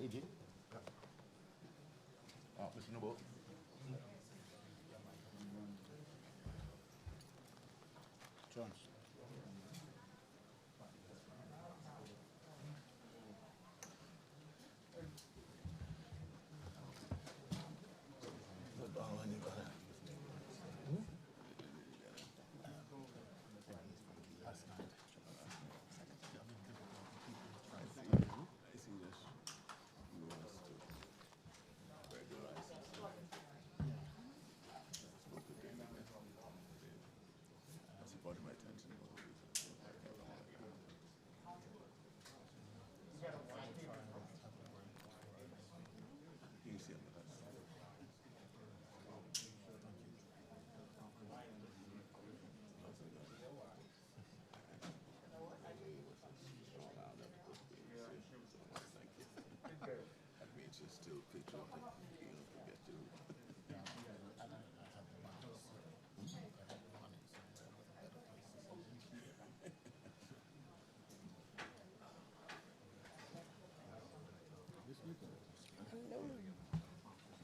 AJ? Mr. Noble? Jones.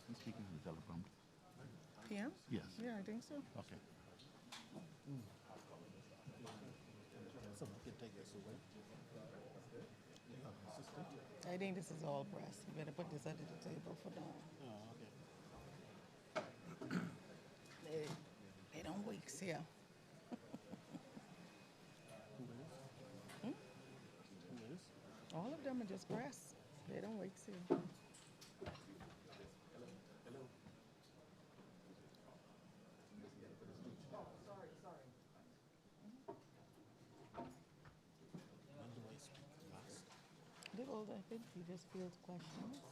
I'm speaking to the telephone. PM? Yes. Yeah, I think so. Okay. So we can take this away. I think this is all press. You better put this under the table for now. Oh, okay. They don't wakes here. Who is? Hmm? Who is? All of them are just press. They don't wakes here. When do I speak last? I think he just fields questions.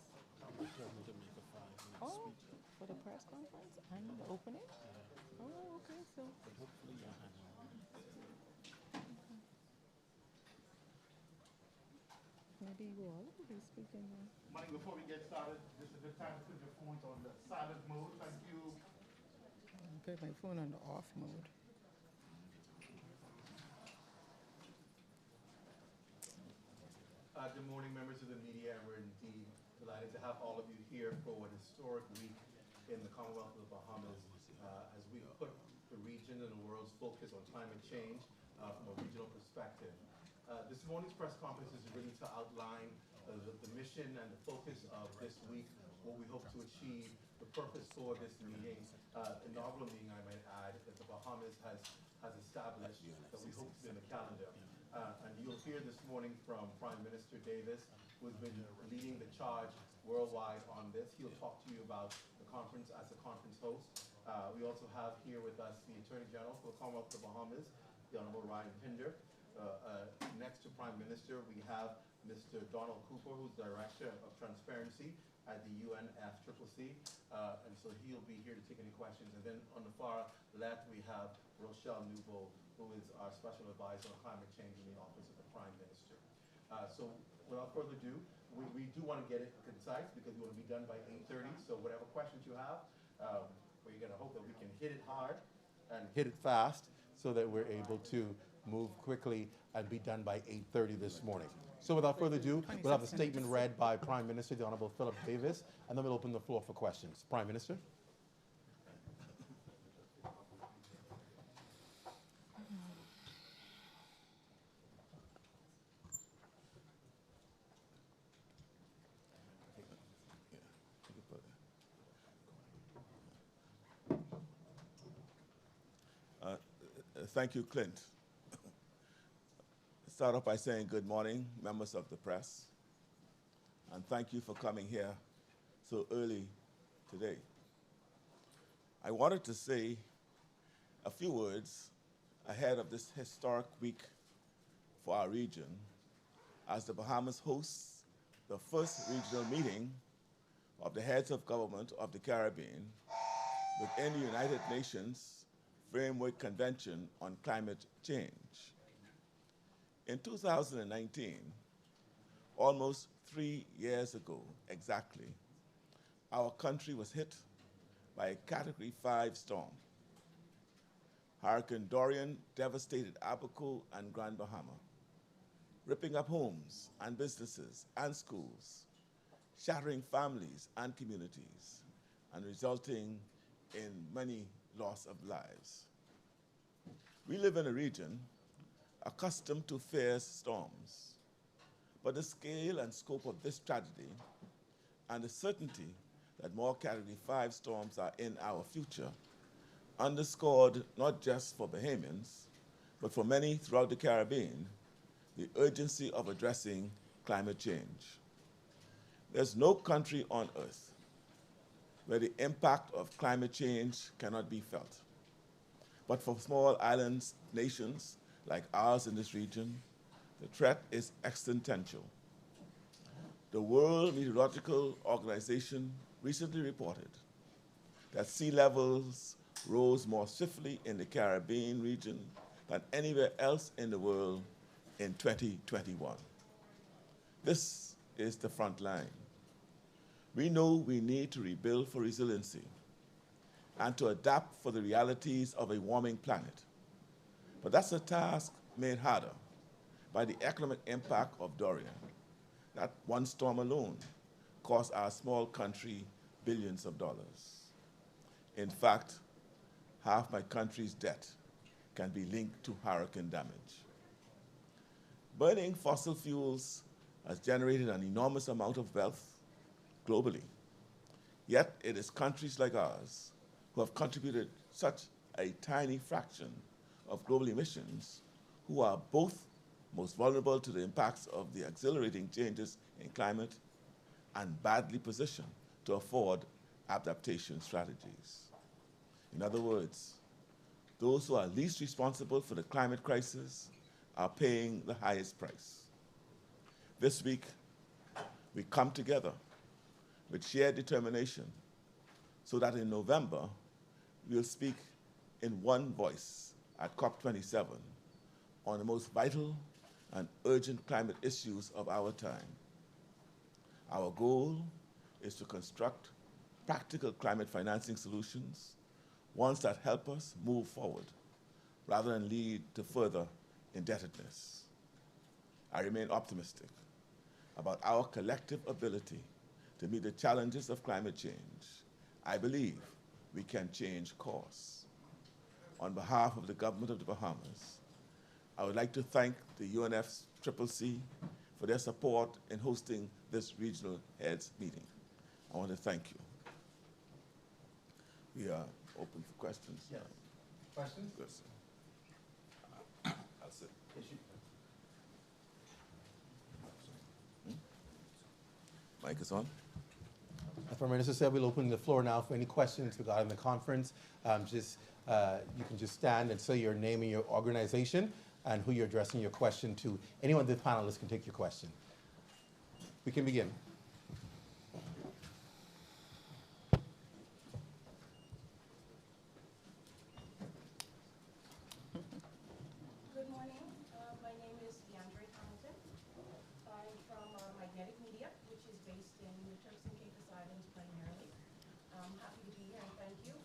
They told me to make a 5-minute Oh, speech. for the press conference and the opening? Yeah. Oh, okay, so. But hopefully you'll have one. Maybe you all will be speaking now. Morning, before we get started, this is a good time to put your phones on the silent mode. Thank you. Put my phone on the off mode. Good morning, members of the media, and we're indeed delighted to have all of you here for an historic week in the Commonwealth of the Bahamas as we put the region and the world's focus on climate change from a regional perspective. This morning's press conference is really to outline the mission and the focus of this week, what we hope to achieve, the purpose for this meeting, inaugural meeting, I might add, that the Bahamas has established that we hope to be in the calendar. And you'll hear this morning from Prime Minister Davis, who's been leading the charge worldwide on this. He'll talk to you about the conference as a conference host. We also have here with us the Attorney General for the Commonwealth of the Bahamas, the Honorable Ryan Pinder. Next to Prime Minister, we have Mr. Donald Cooper, who's Director of Transparency at the UNFCCC, and so he'll be here to take any questions. And then on the far left, we have Rochelle Nouveau, who is our Special Advisor on Climate Change in the Office of the Prime Minister. So without further ado, we do want to get it concise because we want to be done by 8:30, so whatever questions you have, we're going to hope that we can hit it hard and hit it fast so that we're able to move quickly and be done by 8:30 this morning. So without further ado, we'll have a statement read by Prime Minister, the Honorable Philip Davis, and then we'll open the floor for questions. Prime Minister. Thank you, Clint. Start off by saying good morning, members of the press, and thank you for coming here so early today. I wanted to say a few words ahead of this historic week for our region as the Bahamas hosts the first regional meeting of the heads of government of the Caribbean within the United Nations Framework Convention on Climate Change. In 2019, almost 3 years ago exactly, our country was hit by a Category 5 storm. Hurricane Dorian devastated Abaco and Grand Bahama, ripping up homes and businesses and schools, shattering families and communities and resulting in many loss of lives. We live in a region accustomed to fierce storms, but the scale and scope of this tragedy and the certainty that more Category 5 storms are in our future underscored not just for Bahamians, but for many throughout the Caribbean, the urgency of addressing climate change. There's no country on earth where the impact of climate change cannot be felt. But for small island nations like ours in this region, the threat is existential. The World Meteorological Organization recently reported that sea levels rose more swiftly in the Caribbean region than anywhere else in the world in 2021. This is the front line. We know we need to rebuild for resiliency and to adapt for the realities of a warming planet. But that's a task made harder by the economic impact of Dorian. That one storm alone cost our small country billions of dollars. In fact, half my country's debt can be linked to hurricane damage. Burning fossil fuels has generated an enormous amount of wealth globally. Yet it is countries like ours who have contributed such a tiny fraction of global emissions who are both most vulnerable to the impacts of the accelerating changes in climate and badly positioned to afford adaptation strategies. In other words, those who are least responsible for the climate crisis are paying the highest price. This week, we come together with shared determination so that in November, we'll speak in one voice at COP27 on the most vital and urgent climate issues of our time. Our goal is to construct practical climate financing solutions, ones that help us move forward rather than lead to further indebtedness. I remain optimistic about our collective ability to meet the challenges of climate change. I believe we can change course. On behalf of the government of the Bahamas, I would like to thank the UNFCCC for their support in hosting this regional heads meeting. I want to thank you. We are open for questions. Yes. Questions? Yes. I'll sit. Mic is on. As Prime Minister said, we'll open the floor now for any questions regarding the conference. You can just stand and say your name and your organization and who you're addressing your question to. Anyone of the panelists can take your question. We can begin. Good morning. My name is DeAndre Hamilton. I'm from Magnetic Media, which is based in the Turks and Caicos Islands primarily. I'm happy to be here and thank you.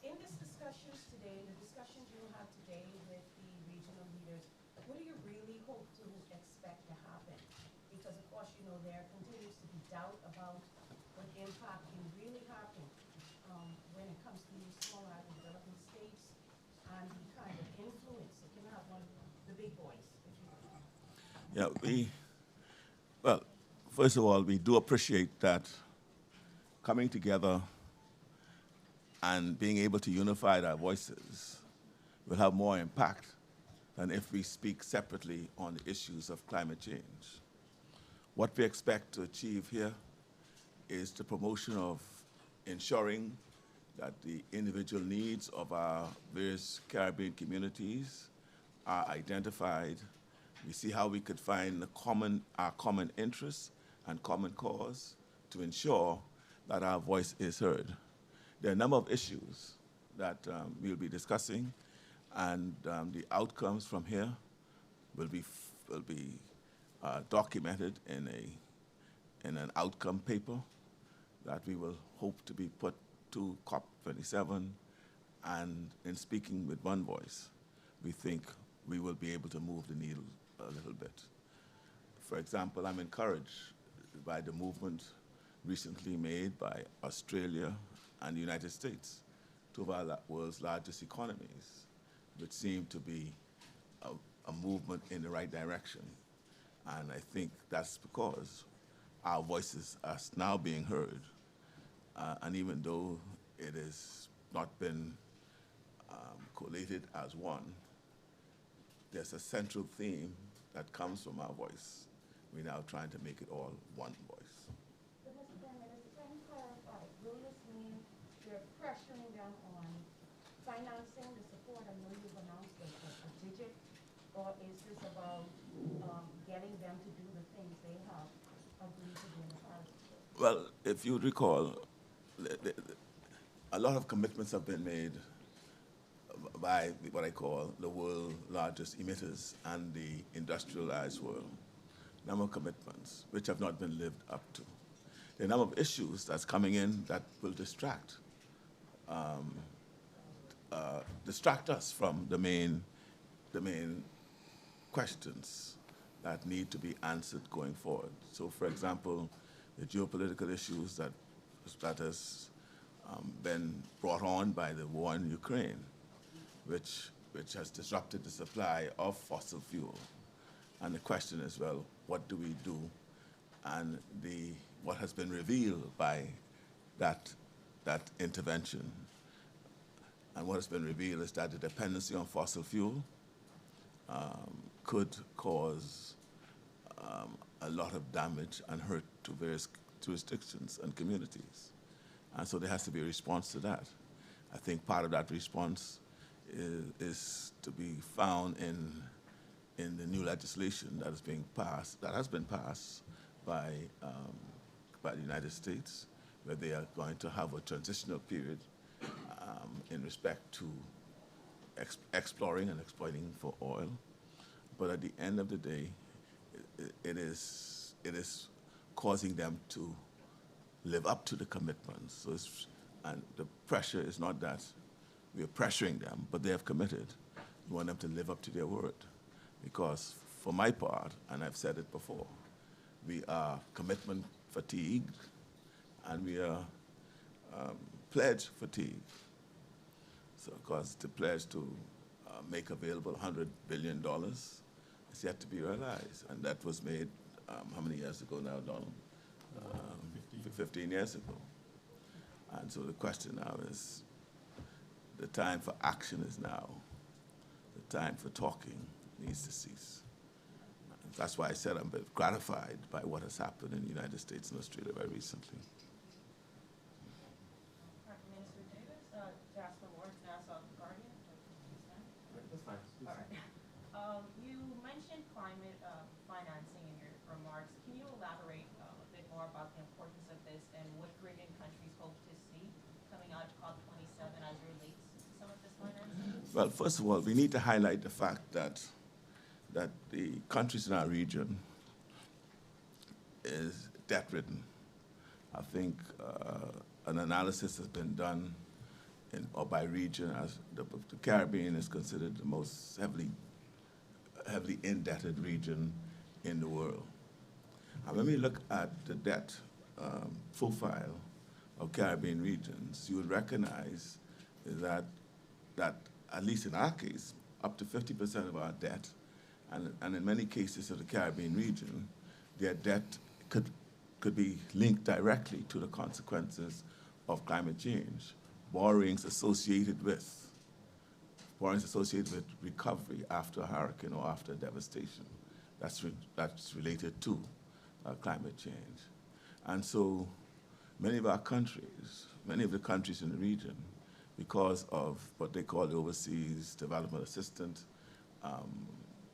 In this discussions today, the discussions you had today with the regional leaders, what do you really hope to expect to happen? Because of course, you know, there continues to be doubt about what impact can really happen when it comes to these small island developing states and the kind of influence it can have on the big boys, if you will. Yeah, well, first of all, we do appreciate that coming together and being able to unify our voices will have more impact than if we speak separately on the issues of climate change. What we expect to achieve here is the promotion of ensuring that the individual needs of our various Caribbean communities are identified. We see how we could find our common interests and common cause to ensure that our voice is heard. There are a number of issues that we'll be discussing, and the outcomes from here will be documented in an outcome paper that we will hope to be put to COP27. And in speaking with one voice, we think we will be able to move the needle a little bit. For example, I'm encouraged by the movement recently made by Australia and the United States, two of our world's largest economies, which seem to be a movement in the right direction. And I think that's because our voices are now being heard. And even though it has not been collated as one, there's a central theme that comes from our voice. We're now trying to make it all one voice. But Mr. Prime Minister, can you clarify, will this mean you're pressuring them on financing the support? I know you've announced a digit, or is this about getting them to do the things they have agreed to do in the Paris Accord? Well, if you recall, a lot of commitments have been made by what I call the world's largest emitters and the industrialized world. Number of commitments which have not been lived up to. The number of issues that's coming in that will distract us from the main questions that need to be answered going forward. So, for example, the geopolitical issues that has been brought on by the war in Ukraine, which has disrupted the supply of fossil fuel. And the question is, well, what do we do? And what has been revealed by that intervention, and what has been revealed is that the dependency on fossil fuel could cause a lot of damage and hurt to various jurisdictions and communities. And so there has to be a response to that. I think part of that response is to be found in the new legislation that is being passed, that has been passed by the United States, where they are going to have a transitional period in respect to exploring and exploiting for oil. But at the end of the day, it is causing them to live up to the commitments. So and the pressure is not that we are pressuring them, but they have committed. We want them to live up to their word. Because for my part, and I've said it before, we are commitment fatigued and we are pledge fatigued. So, of course, the pledge to make available $100 billion is yet to be realized. And that was made, how many years ago now, Donald? 15 years ago. And so the question now is, the time for action is now. The time for talking needs to cease. And that's why I said I'm gratified by what has happened in the United States and Australia very recently. Minister Davis, Jasper Ward, Nassau Guardian. That's fine. All right. You mentioned climate financing in your remarks. Can you elaborate a bit more about the importance of this and what Caribbean countries hope to see coming out of COP27 as it relates to some of this financing? Well, first of all, we need to highlight the fact that the countries in our region is debt-ridden. I think an analysis has been done or by region, as the Caribbean is considered the most heavily indebted region in the world. And when we look at the debt profile of Caribbean regions, you would recognize that at least in our case, up to 50% of our debt, and in many cases of the Caribbean region, their debt could be linked directly to the consequences of climate change. Borrowings associated with recovery after a hurricane or after devastation. That's related to climate change. And so many of the countries in the region, because of what they call the overseas development assistance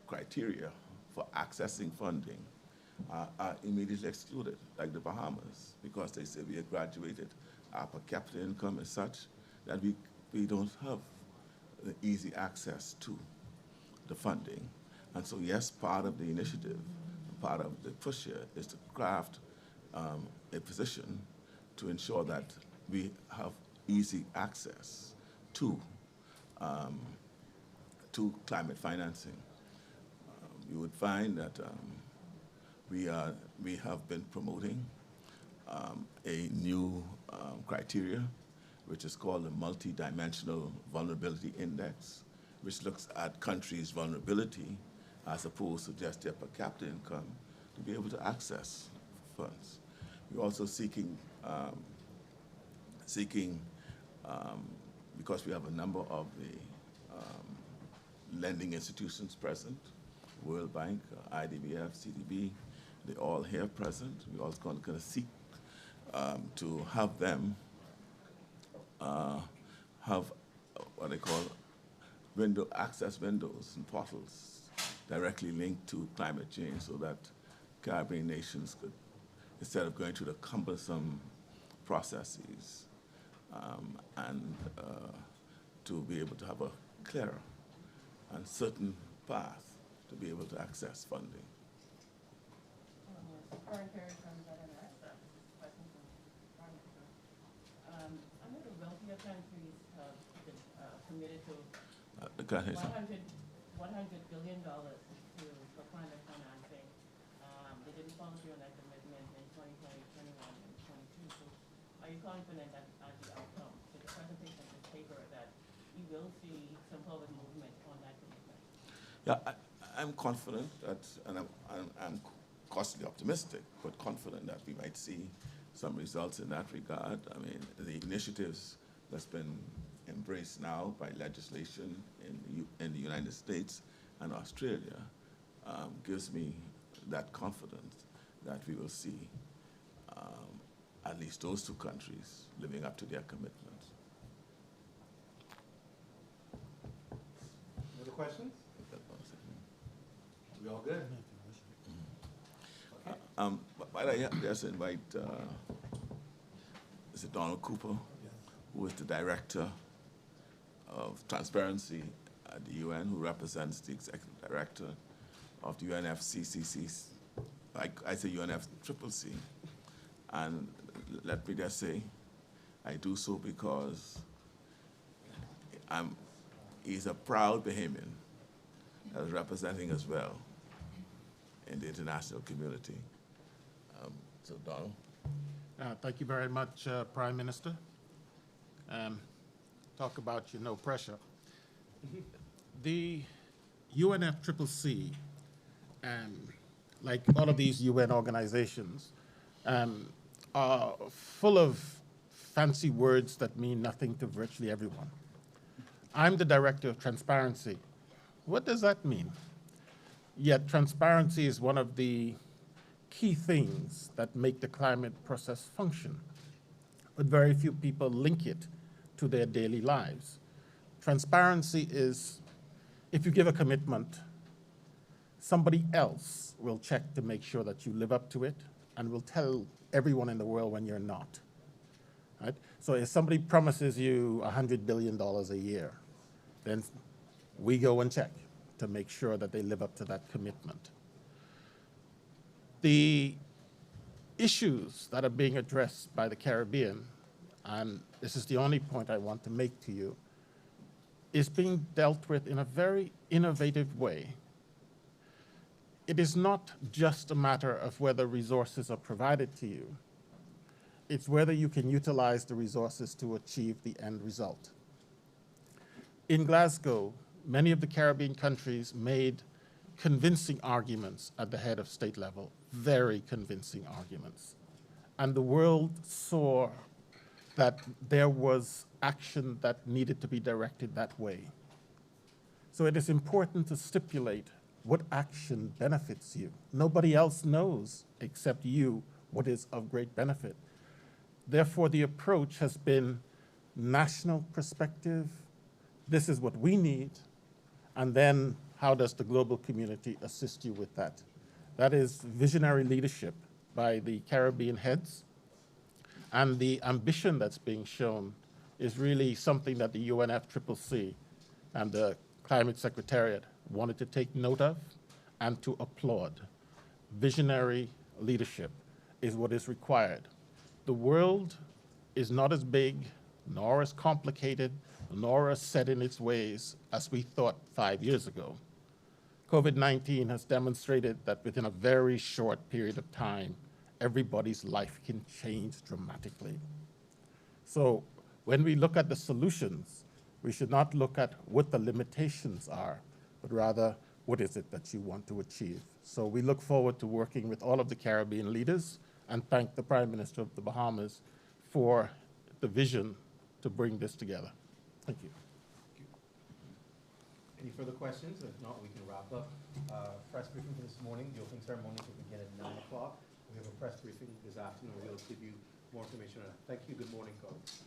criteria for accessing funding, are immediately excluded, like the Bahamas, because they say we have graduated. Our per capita income is such that we don't have the easy access to the funding. And so, yes, part of the initiative, part of the push here is to craft a position to ensure that we have easy access to climate financing. You would find that we have been promoting a new criteria, which is called the Multidimensional Vulnerability Index, which looks at countries' vulnerability as opposed to just their per capita income to be able to access funds. We're also seeking, because we have a number of the lending institutions present, World Bank, IDBF, CDB, they're all here present. We're also going to seek to have them have what they call access windows and portals directly linked to climate change so that Caribbean nations could, instead of going through the cumbersome processes to be able to have a clearer and certain path to be able to access funding. Current period from Bahamas, question from Prime Minister. Under the wealthier countries have been committed to $100 billion for climate financing. They didn't follow through on that commitment in 2020, 21, and 22. So are you confident that at the outcome, with the presentation of this paper, that you will see some forward movement on that commitment? Yeah, I'm confident that, and I'm cautiously optimistic, but confident that we might see some results in that regard. I mean, the initiatives that's been embraced now by legislation in the United States and Australia gives me that confidence that we will see at least those two countries living up to their commitments. Other questions? We all good? But I just invite Mr. Donald Cooper, who is the Director of Transparency at the UN, who represents the Executive Director of the UNFCCC, I say UNFCCC. And let me just say, I do so because he's a proud Bahamian that is representing us well in the international community. So Donald. Thank you very much, Prime Minister. Talk about no pressure. The UNFCCC, like all of these UN organizations, are full of fancy words that mean nothing to virtually everyone. I'm the Director of Transparency. What does that mean? Yet transparency is one of the key things that make the climate process function, but very few people link it to their daily lives. Transparency is, if you give a commitment, somebody else will check to make sure that you live up to it and will tell everyone in the world when you're not. Right? So if somebody promises you $100 billion a year, then we go and check to make sure that they live up to that commitment. The issues that are being addressed by the Caribbean, and this is the only point I want to make to you, is being dealt with in a very innovative way. It is not just a matter of whether resources are provided to you. It's whether you can utilize the resources to achieve the end result. In Glasgow, many of the Caribbean countries made convincing arguments at the head of state level, very convincing arguments. And the world saw that there was action that needed to be directed that way. So it is important to stipulate what action benefits you. Nobody else knows except you what is of great benefit. Therefore, the approach has been national perspective. This is what we need. And then how does the global community assist you with that? That is visionary leadership by the Caribbean heads. And the ambition that's being shown is really something that the UNFCCC and the Climate Secretariat wanted to take note of and to applaud. Visionary leadership is what is required. The world is not as big, nor as complicated, nor as set in its ways as we thought 5 years ago. COVID-19 has demonstrated that within a very short period of time, everybody's life can change dramatically. So when we look at the solutions, we should not look at what the limitations are, but rather what is it that you want to achieve. So we look forward to working with all of the Caribbean leaders and thank the Prime Minister of the Bahamas for the vision to bring this together. Thank you. Any further questions? If not, we can wrap up. Press briefing for this morning. The opening ceremony will begin at 9 o'clock. We have a press briefing this afternoon. We'll give you more information on it. Thank you. Good morning, colleagues.